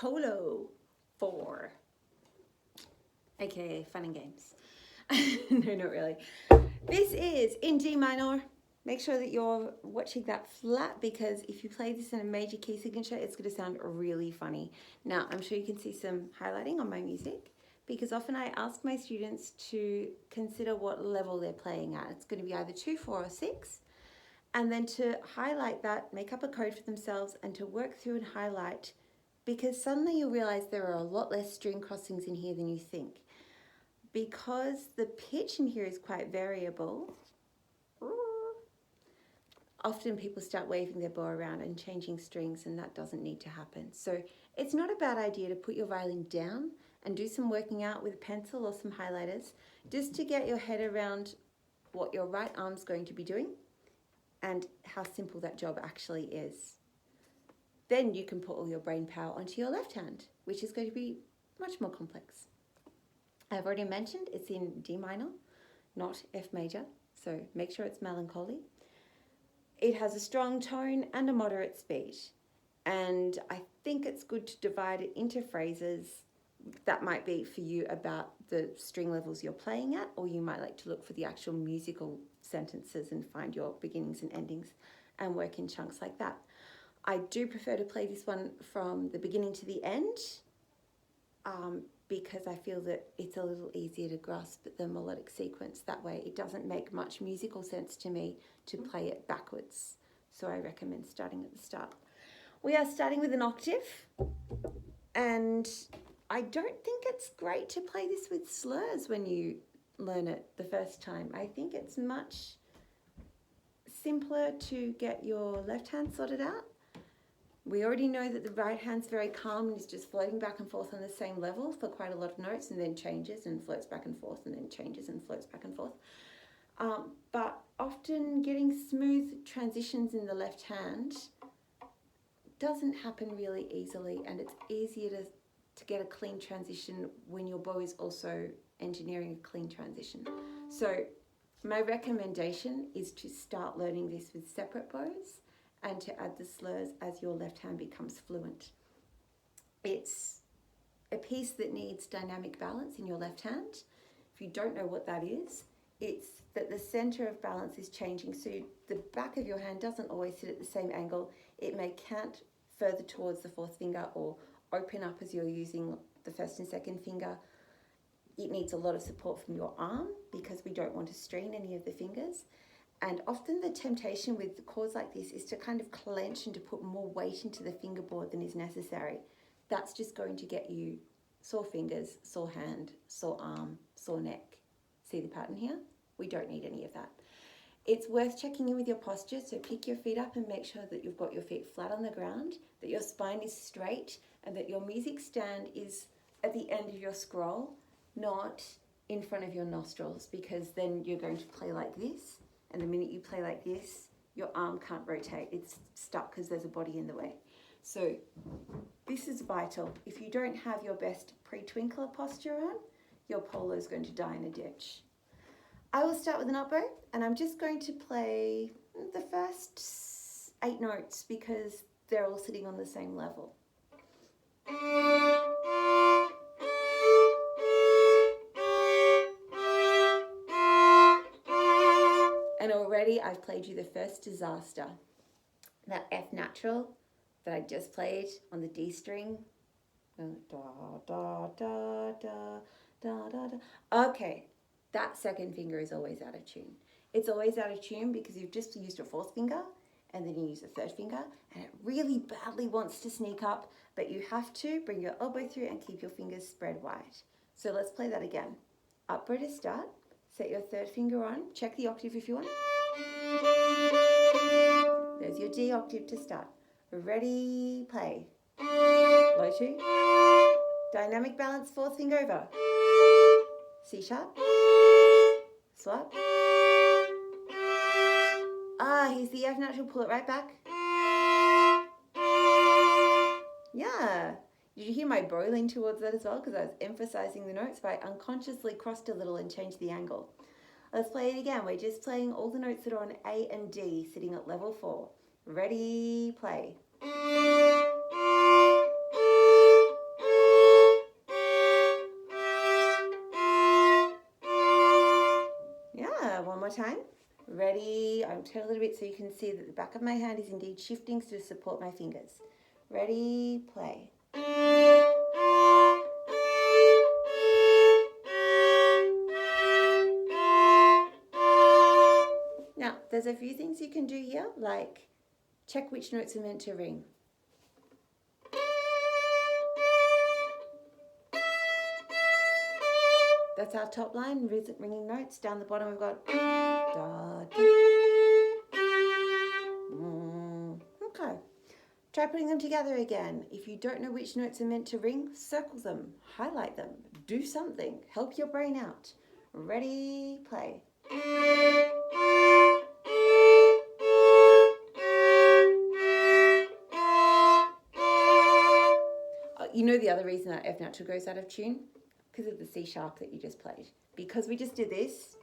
Polo 4, aka fun and games. No, not really. This is in D minor. Make sure that you're watching that flat, because if you play this in a major key signature, it's going to sound really funny. Now, I'm sure you can see some highlighting on my music, because often I ask my students to consider what level they're playing at. It's going to be either 2, 4, or 6. And then to highlight that, make up a code for themselves, and to work through and highlight, because suddenly you'll realize there are a lot less string crossings in here than you think. Because the pitch in here is quite variable, often people start waving their bow around and changing strings, and that doesn't need to happen. So it's not a bad idea to put your violin down and do some working out with a pencil or some highlighters, just to get your head around what your right arm's going to be doing and how simple that job actually is. Then you can put all your brain power onto your left hand, which is going to be much more complex. I've already mentioned it's in D minor, not F major, so make sure it's melancholy. It has a strong tone and a moderate speed, and I think it's good to divide it into phrases. That might be for you about the string levels you're playing at, or you might like to look for the actual musical sentences and find your beginnings and endings and work in chunks like that. I do prefer to play this one from the beginning to the end, because I feel that it's a little easier to grasp the melodic sequence that way. It doesn't make much musical sense to me to play it backwards, so I recommend starting at the start. We are starting with an octave, and I don't think it's great to play this with slurs when you learn it the first time. I think it's much simpler to get your left hand sorted out. We already know that the right hand's very calm and is just floating back and forth on the same level for quite a lot of notes, and then changes and floats back and forth, and then changes and floats back and forth. But often getting smooth transitions in the left hand doesn't happen really easily, and it's easier to get a clean transition when your bow is also engineering a clean transition. So my recommendation is to start learning this with separate bows, and to add the slurs as your left hand becomes fluent. It's a piece that needs dynamic balance in your left hand. If you don't know what that is, it's that the center of balance is changing. So the back of your hand doesn't always sit at the same angle. It may cant further towards the fourth finger or open up as you're using the first and second finger. It needs a lot of support from your arm, because we don't want to strain any of the fingers. And often the temptation with chords like this is to kind of clench and to put more weight into the fingerboard than is necessary. That's just going to get you sore fingers, sore hand, sore arm, sore neck. See the pattern here? We don't need any of that. It's worth checking in with your posture, so pick your feet up and make sure that you've got your feet flat on the ground, that your spine is straight, and that your music stand is at the end of your scroll, not in front of your nostrils, because then you're going to play like this. And the minute you play like this, your arm can't rotate. It's stuck because there's a body in the way. So this is vital. If you don't have your best pre-twinkler posture on, your polo is going to die in a ditch. I will start with an up bow, and I'm just going to play the first 8 notes because they're all sitting on the same level. And already I've played you the first disaster. That F natural that I just played on the D string. Da, da, da, da, da, da, da. Okay, that second finger is always out of tune. It's always out of tune because you've just used your fourth finger, and then you use a third finger, and it really badly wants to sneak up, but you have to bring your elbow through and keep your fingers spread wide. So let's play that again. Up bow to start. Set your third finger on. Check the octave if you want. There's your D octave to start. Ready, play. Low 2. Dynamic balance, fourth finger over. C sharp. Swap. Here's the F natural, pull it right back. Yeah. Did you hear my bow lean towards that as well? Because I was emphasizing the notes, but I unconsciously crossed a little and changed the angle. Let's play it again. We're just playing all the notes that are on A and D, sitting at level 4. Ready, play. Ready? I'm turn a little bit so you can see that the back of my hand is indeed shifting to support my fingers. Ready? Play. Now, there's a few things you can do here, like check which notes are meant to ring. That's our top line, ringing notes. Down the bottom we've got da, da. Okay. Try putting them together again. If you don't know which notes are meant to ring, circle them, highlight them, do something. Help your brain out. Ready, play. You know the other reason that F natural goes out of tune? Because of the C sharp that you just played. Because we just did this.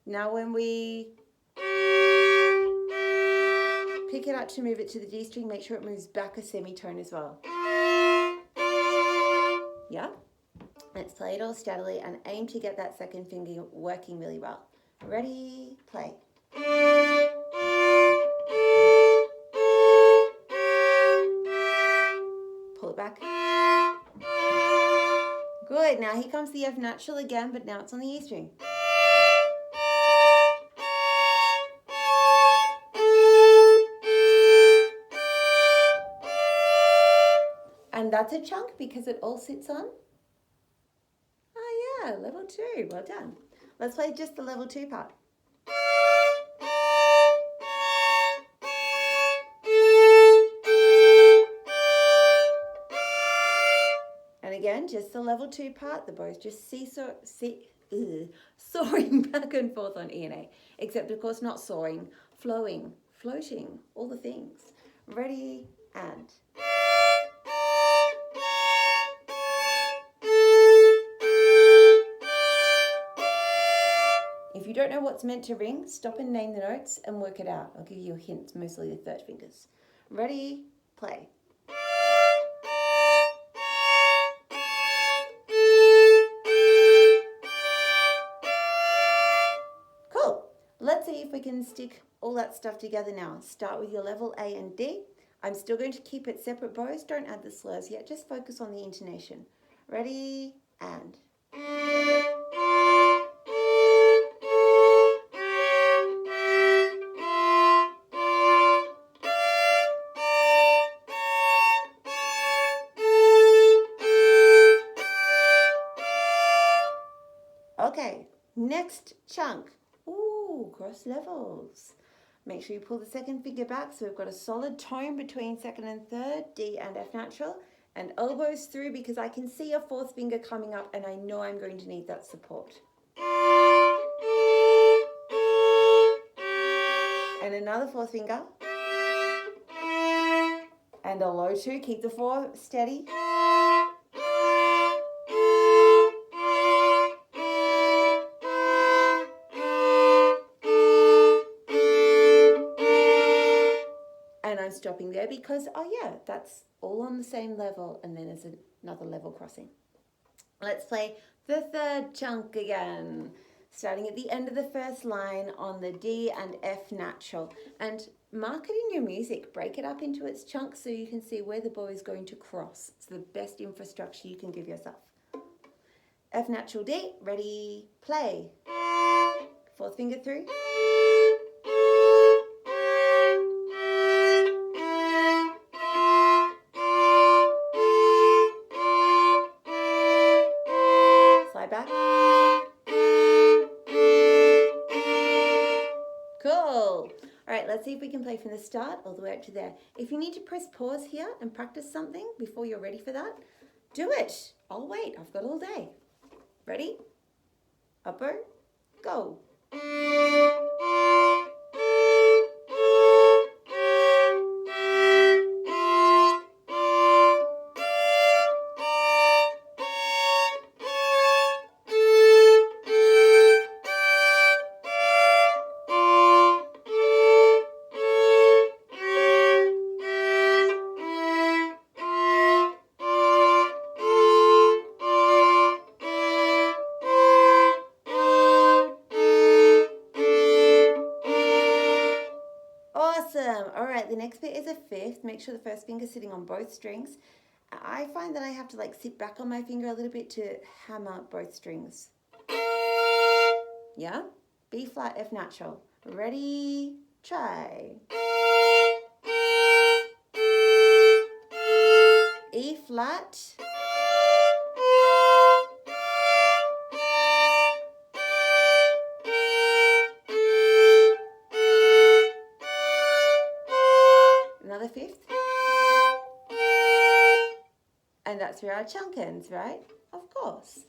Now when we pick it up to move it to the D string, make sure it moves back a semitone as well. Yeah? Let's play it all steadily and aim to get that second finger working really well. Ready, play. Pull it back. Good, now here comes the F natural again, but now it's on the E string. And that's a chunk because it all sits on. Oh yeah, level 2, well done. Let's play just the level 2 part. And again, just the level 2 part, the bow's just soaring back and forth on E and A. Except of course not soaring, flowing, floating, all the things. Ready, and... If you don't know what's meant to ring, stop and name the notes and work it out. I'll give you a hint, mostly the third fingers. Ready, play. Cool. Let's see if we can stick all that stuff together now. Start with your level A and D. I'm still going to keep it separate bows. Don't add the slurs yet. Just focus on the intonation. Ready, and... Okay, next chunk. Ooh, cross levels. Make sure you pull the second finger back so we've got a solid tone between second and third, D and F natural, and elbows through because I can see a fourth finger coming up and I know I'm going to need that support. And another fourth finger. And a low 2, keep the 4 steady. I'm stopping there because, oh yeah, that's all on the same level, and then there's another level crossing. Let's play the third chunk again, starting at the end of the first line on the D and F natural. And mark it in your music, break it up into its chunks so you can see where the bow is going to cross. It's the best infrastructure you can give yourself. F natural D, ready, play. Fourth finger through. Back. Cool. All right, let's see if we can play from the start all the way up to there. If you need to press pause here and practice something before you're ready for that, do it. I'll wait. I've got all day. Ready? Upper, go. Awesome. All right, the next bit is a fifth. Make sure the first finger's sitting on both strings. I find that I have to like sit back on my finger a little bit to hammer both strings. Yeah? B flat, F natural. Ready? Try. E flat. Another fifth. And that's where our chunk ends, right? Of course.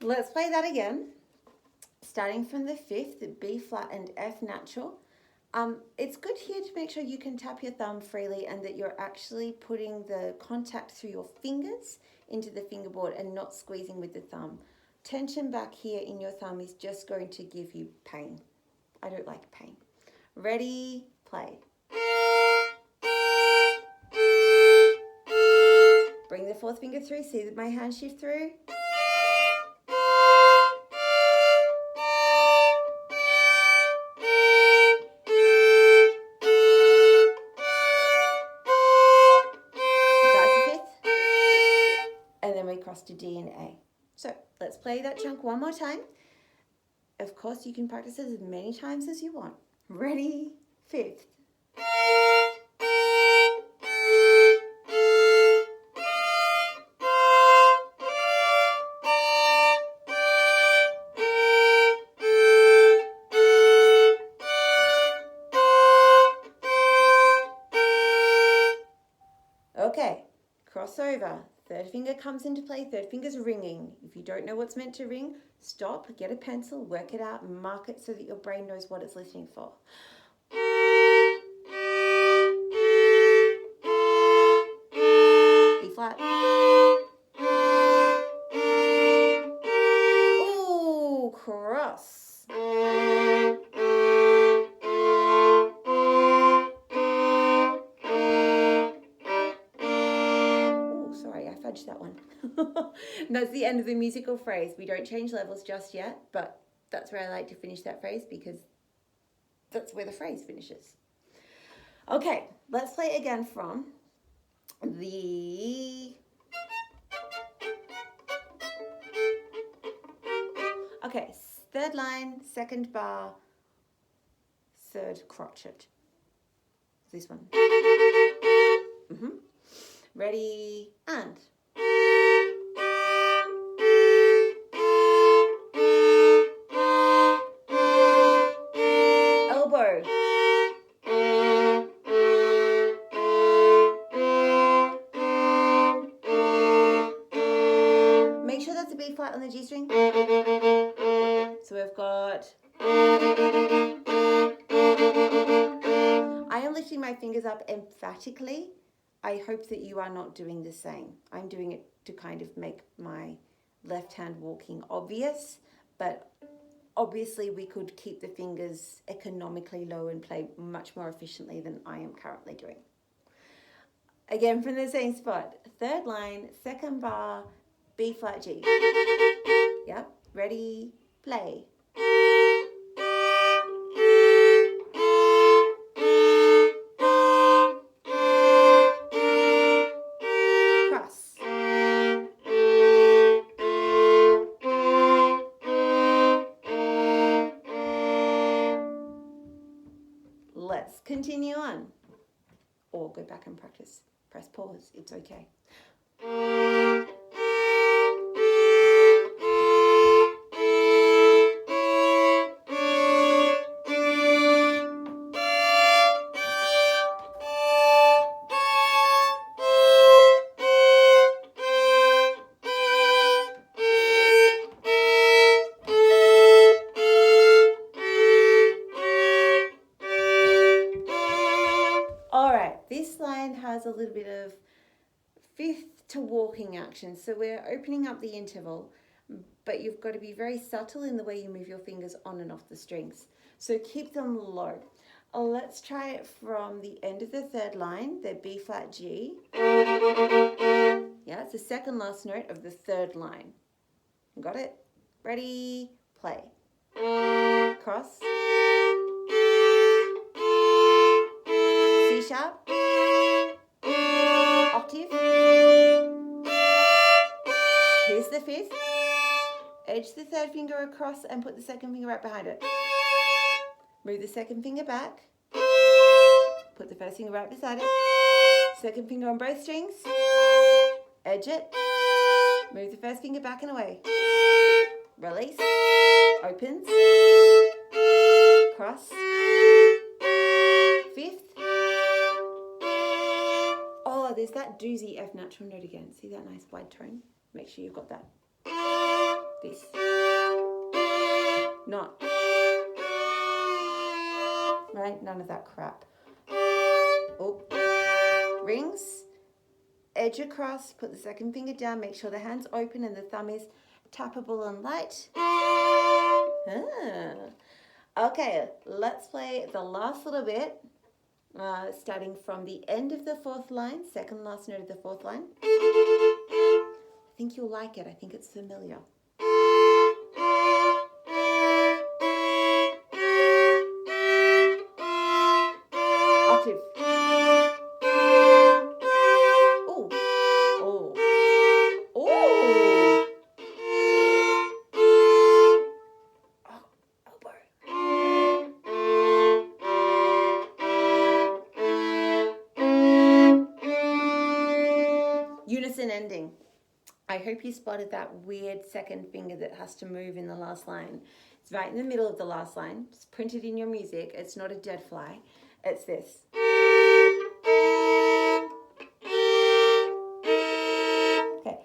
Let's play that again. Starting from the fifth, B flat and F natural. It's good here to make sure you can tap your thumb freely and that you're actually putting the contact through your fingers into the fingerboard and not squeezing with the thumb. Tension back here in your thumb is just going to give you pain. I don't like pain. Ready, play. Bring the fourth finger through, see that my hand shift through. Across to D and A. So let's play that chunk one more time. Of course, you can practice it as many times as you want. Ready? Fifth. Okay, cross over. Third finger comes into play, third finger's ringing. If you don't know what's meant to ring, stop, get a pencil, work it out, mark it so that your brain knows what it's listening for. E flat. Ooh, cross. That one. That's the end of the musical phrase. We don't change levels just yet, but that's where I like to finish that phrase because that's where the phrase finishes. Okay, let's play again from the... Okay, third line, second bar, third crotchet. This one. Ready, and... Elbow. Make sure that's a B flat on the G string. So we've got... I am lifting my fingers up emphatically. I hope that you are not doing the same. I'm doing it to kind of make my left hand walking obvious, but obviously we could keep the fingers economically low and play much more efficiently than I am currently doing. Again, from the same spot. Third line, second bar, B flat G. Yep, ready, play. Let's continue on. Or go back and practice. Press pause, it's okay. Has a little bit of fifth to walking action. So we're opening up the interval, but you've got to be very subtle in the way you move your fingers on and off the strings. So keep them low. Let's try it from the end of the third line, the B flat G. Yeah, it's the second last note of the third line. Got it? Ready, play. Cross. Edge the third finger across and put the second finger right behind it. Move the second finger back. Put the first finger right beside it. Second finger on both strings. Edge it. Move the first finger back and away. Release. Opens. Cross. Fifth. Oh, there's that doozy F natural note again. See that nice wide tone? Make sure you've got that. This. Not. Right? None of that crap. Oh. Rings. Edge across. Put the second finger down. Make sure the hand's open and the thumb is tappable and light. Okay, let's play the last little bit. Starting from the end of the fourth line, second last note of the fourth line. I think you'll like it. I think it's familiar. Octave. Oh, oh, oh. Unison ending. I hope you spotted that weird second finger that has to move in the last line. It's right in the middle of the last line. It's printed in your music. It's not a dead fly. It's this. Okay.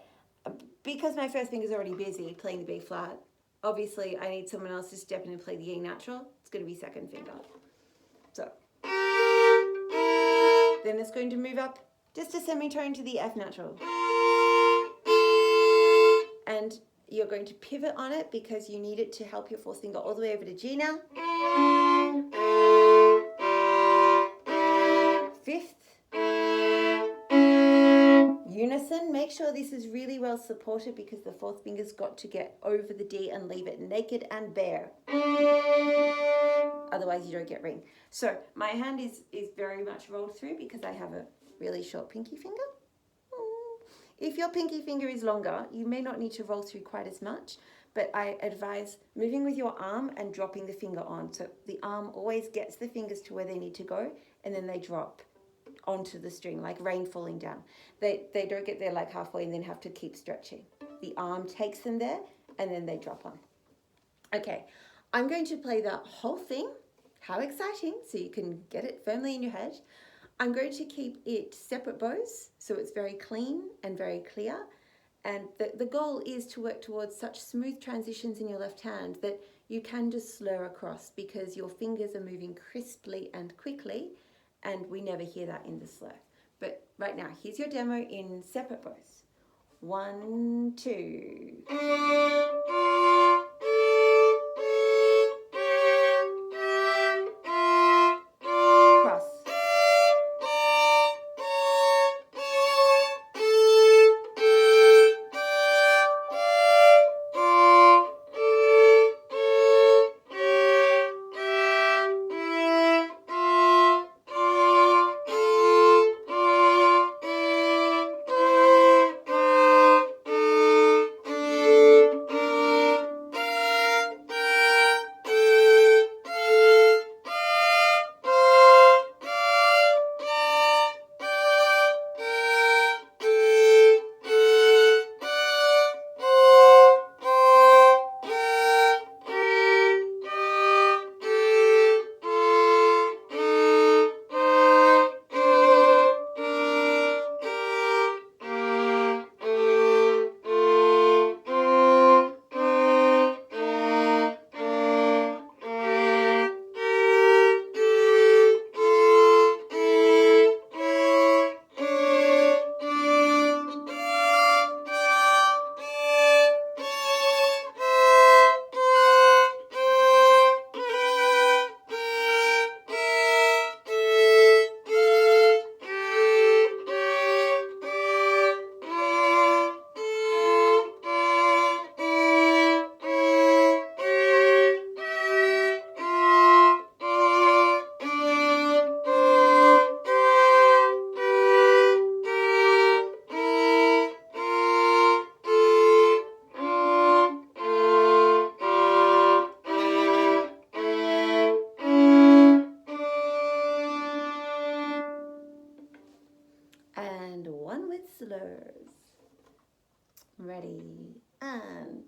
Because my first finger is already busy playing the B flat, obviously I need someone else to step in and play the E natural. It's going to be second finger. So. Then it's going to move up just a semitone to the F natural. And you're going to pivot on it because you need it to help your fourth finger all the way over to G now. Fifth. Unison. Make sure this is really well supported because the fourth finger's got to get over the D and leave it naked and bare. Otherwise you don't get ring. So my hand is very much rolled through because I have a really short pinky finger. If your pinky finger is longer, you may not need to roll through quite as much, but I advise moving with your arm and dropping the finger on. So the arm always gets the fingers to where they need to go and then they drop onto the string like rain falling down. They don't get there like halfway and then have to keep stretching. The arm takes them there and then they drop on. Okay, I'm going to play the whole thing. How exciting, so you can get it firmly in your head. I'm going to keep it separate bows, so it's very clean and very clear. And the goal is to work towards such smooth transitions in your left hand that you can just slur across because your fingers are moving crisply and quickly, and we never hear that in the slur. But right now, here's your demo in separate bows. 1, 2. slurs. Ready, and